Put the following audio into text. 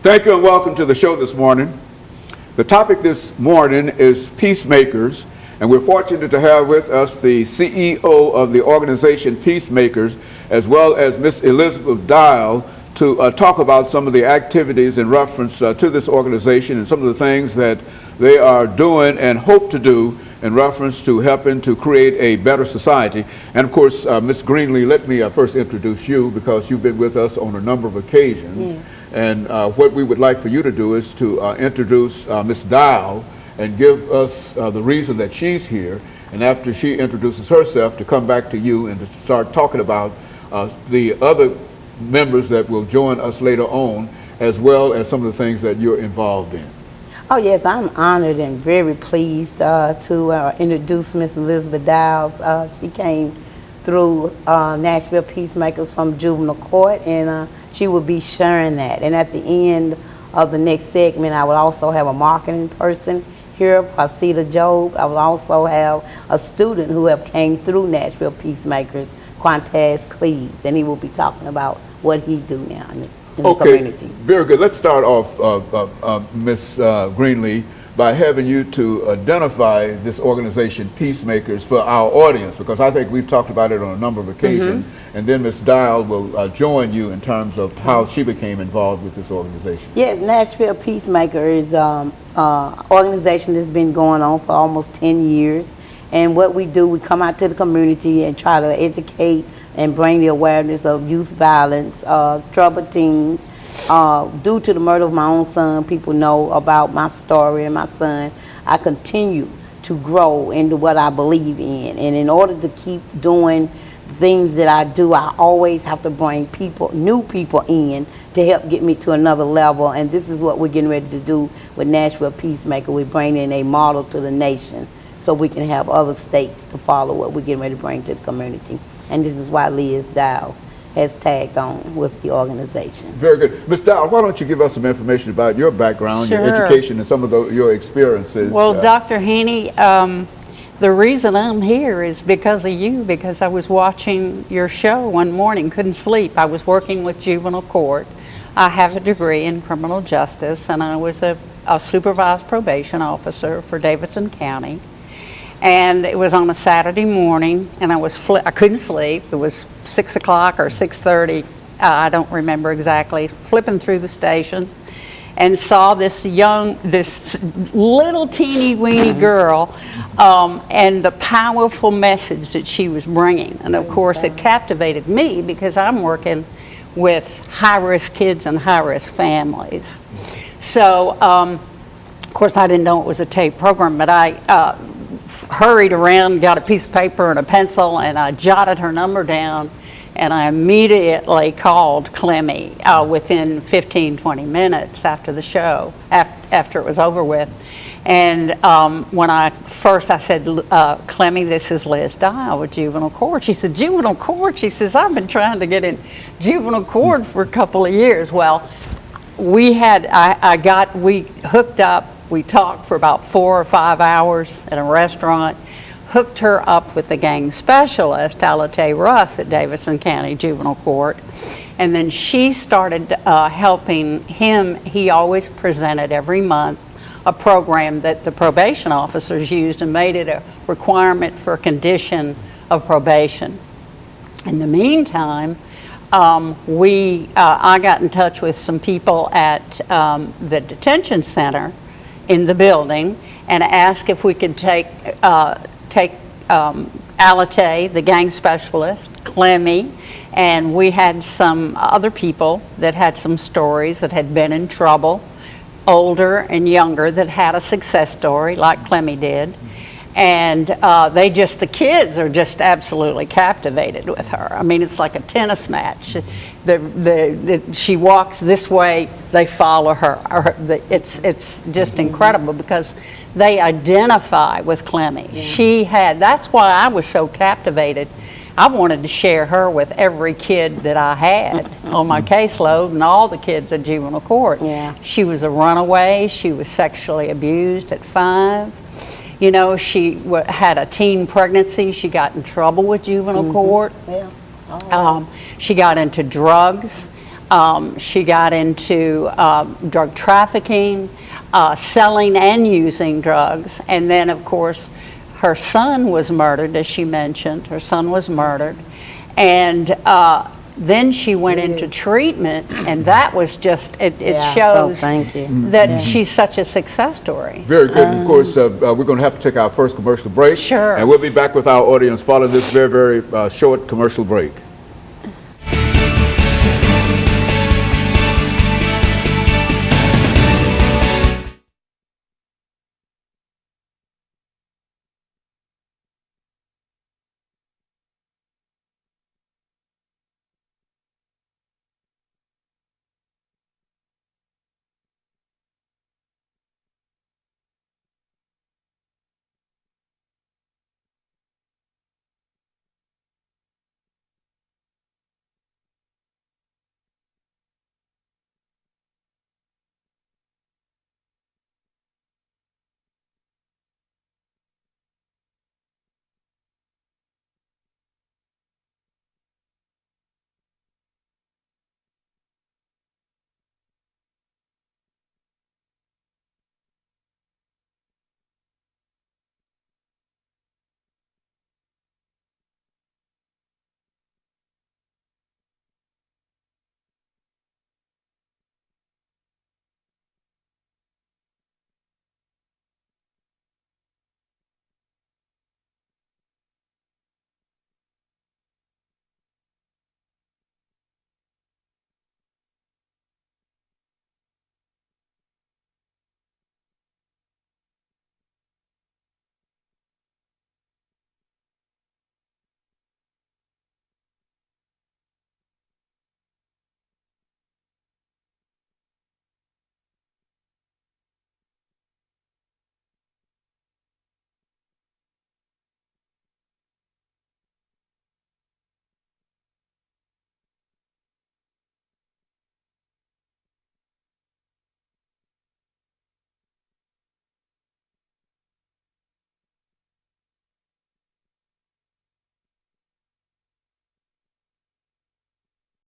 Thank you and welcome to the show this morning. The topic this morning is Peacemakers, and we're fortunate to have with us the CEO of the organization Peacemakers, as well as Miss Elizabeth Dial, to talk about some of the activities in reference to this organization and some of the things that they are doing and hope to do in reference to helping to create a better society. And of course, Ms. Greenlee, let me first introduce you, because you've been with us on a number of occasions. Yes. And what we would like for you to do is to introduce Ms. Dial and give us the reason that she's here. And after she introduces herself, to come back to you and to start talking about the other members that will join us later on, as well as some of the things that you're involved in. Oh yes, I'm honored and very pleased to introduce Miss Elizabeth Dial. She came through Nashville Peacemakers from juvenile court, and she will be sharing that. And at the end of the next segment, I will also have a marketing person here, Pasita Job. I will also have a student who have came through Nashville Peacemakers, Quantaz Cleves, and he will be talking about what he do now in the community. Very good. Let's start off, Ms. Greenlee, by having you to identify this organization, Peacemakers, for our audience, because I think we've talked about it on a number of occasions, and then Ms. Dial will join you in terms of how she became involved with this organization. Yes, Nashville Peacemaker is an organization that's been going on for almost 10 years, and what we do, we come out to the community and try to educate and bring the awareness of youth violence, troubled teens. Due to the murder of my own son, people know about my story and my son. I continue to grow into what I believe in. And in order to keep doing things that I do, I always have to bring people, new people in to help get me to another level. And this is what we're getting ready to do with Nashville Peacemaker. We're bringing a model to the nation so we can have other states to follow what we're getting ready to bring to the community. And this is why Liz Dial has tagged on with the organization. Very good. Ms. Dial, why don't you give us some information about your background, Sure. your education, and some of your experiences? Well, Dr. Haney, the reason I'm here is because of you, because I was watching your show one morning, couldn't sleep. I was working with juvenile court. I have a degree in criminal justice, and I was a supervised probation officer for Davidson County. And it was on a Saturday morning, and I couldn't sleep. It was 6 o'clock or 6:30, I don't remember exactly, flipping through the station and saw this little teeny weeny girl and the powerful message that she was bringing. And of course it captivated me because I'm working with high-risk kids and high-risk families. So of course I didn't know it was a tape program, but I hurried around, got a piece of paper and a pencil, and I jotted her number down, and I immediately called Clemmy within 15-20 minutes after the show, after it was over with. And when I said, Clemmy, this is Liz Dial with juvenile court. She said, juvenile court? She says, I've been trying to get in juvenile court for a couple of years. Well, we hooked up. We talked for about 4 or 5 hours at a restaurant, hooked her up with the gang specialist, Alate Russ at Davidson County Juvenile Court, and then she started helping him. He always presented every month a program that the probation officers used and made it a requirement for condition of probation. In the meantime, I got in touch with some people at the detention center in the building and asked if we could take Alate, the gang specialist, Clemmy, and we had some other people that had some stories that had been in trouble, older and younger, that had a success story like Clemmy did. And the kids are just absolutely captivated with her. I mean, it's like a tennis match. She walks this way, they follow her. It's just incredible because they identify with Clemmy. Yeah. That's why I was so captivated. I wanted to share her with every kid that I had on my caseload and all the kids at juvenile court. Yeah. She was a runaway. She was sexually abused at 5. You know, she had a teen pregnancy. She got in trouble with juvenile court. Yeah. She got into drugs. She got into drug trafficking, selling and using drugs. And then, of course, her son was murdered, as she mentioned. Her son was murdered. And then she went into treatment, and that was just, it shows thank you. that she's such a success story. Very good. And of course, we're going to have to take our first commercial break. Sure. And we'll be back with our audience following this very, very short commercial break.